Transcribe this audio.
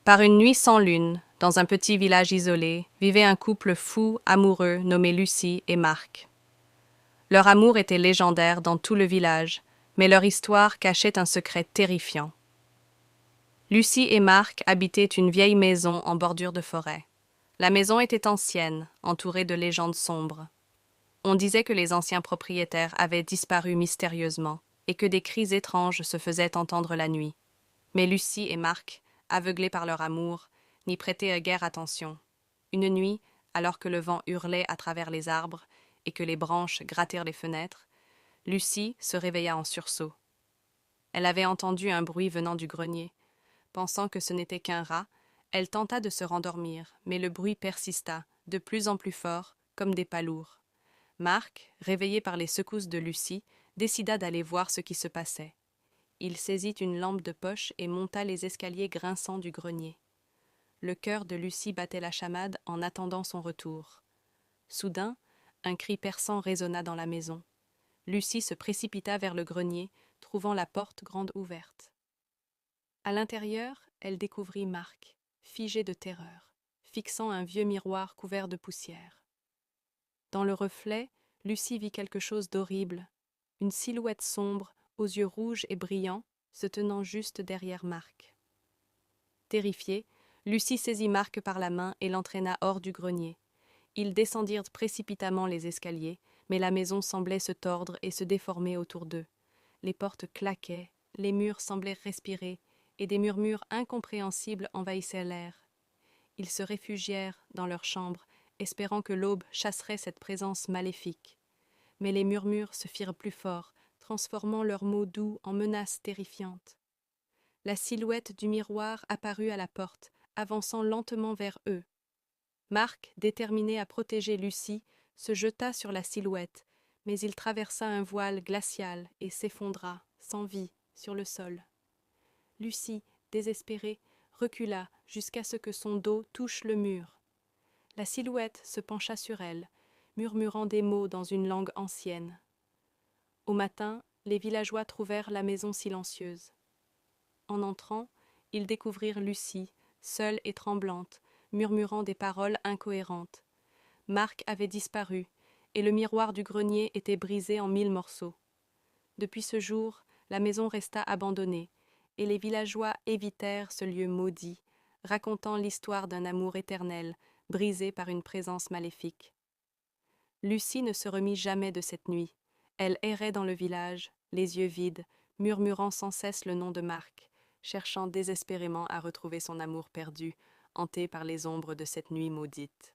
Par une nuit sans lune, dans un petit village isolé, vivait un couple fou, amoureux, nommé Lucie et Marc. Leur amour était légendaire dans tout le village, mais leur histoire cachait un secret terrifiant. Lucie et Marc habitaient une vieille maison en bordure de forêt. La maison était ancienne, entourée de légendes sombres. On disait que les anciens propriétaires avaient disparu mystérieusement et que des cris étranges se faisaient entendre la nuit. Mais Lucie et Marc, aveuglés par leur amour, n'y prêtaient guère attention. Une nuit, alors que le vent hurlait à travers les arbres et que les branches grattirent les fenêtres, Lucie se réveilla en sursaut. Elle avait entendu un bruit venant du grenier. Pensant que ce n'était qu'un rat, elle tenta de se rendormir, mais le bruit persista, de plus en plus fort, comme des pas lourds. Marc, réveillé par les secousses de Lucie, décida d'aller voir ce qui se passait. Il saisit une lampe de poche et monta les escaliers grinçants du grenier. Le cœur de Lucie battait la chamade en attendant son retour. Soudain, un cri perçant résonna dans la maison. Lucie se précipita vers le grenier, trouvant la porte grande ouverte. À l'intérieur, elle découvrit Marc, figé de terreur, fixant un vieux miroir couvert de poussière. Dans le reflet, Lucie vit quelque chose d'horrible, une silhouette sombre, aux yeux rouges et brillants, se tenant juste derrière Marc. Terrifiée, Lucie saisit Marc par la main et l'entraîna hors du grenier. Ils descendirent précipitamment les escaliers, mais la maison semblait se tordre et se déformer autour d'eux. Les portes claquaient, les murs semblaient respirer, et des murmures incompréhensibles envahissaient l'air. Ils se réfugièrent dans leur chambre, espérant que l'aube chasserait cette présence maléfique. Mais les murmures se firent plus forts, transformant leurs mots doux en menaces terrifiantes. La silhouette du miroir apparut à la porte, avançant lentement vers eux. Marc, déterminé à protéger Lucie, se jeta sur la silhouette, mais il traversa un voile glacial et s'effondra, sans vie, sur le sol. Lucie, désespérée, recula jusqu'à ce que son dos touche le mur. La silhouette se pencha sur elle, murmurant des mots dans une langue ancienne. Au matin, les villageois trouvèrent la maison silencieuse. En entrant, ils découvrirent Lucie, seule et tremblante, murmurant des paroles incohérentes. Marc avait disparu, et le miroir du grenier était brisé en 1000 morceaux. Depuis ce jour, la maison resta abandonnée, et les villageois évitèrent ce lieu maudit, racontant l'histoire d'un amour éternel, brisé par une présence maléfique. Lucie ne se remit jamais de cette nuit. Elle errait dans le village, les yeux vides, murmurant sans cesse le nom de Marc, cherchant désespérément à retrouver son amour perdu, hanté par les ombres de cette nuit maudite.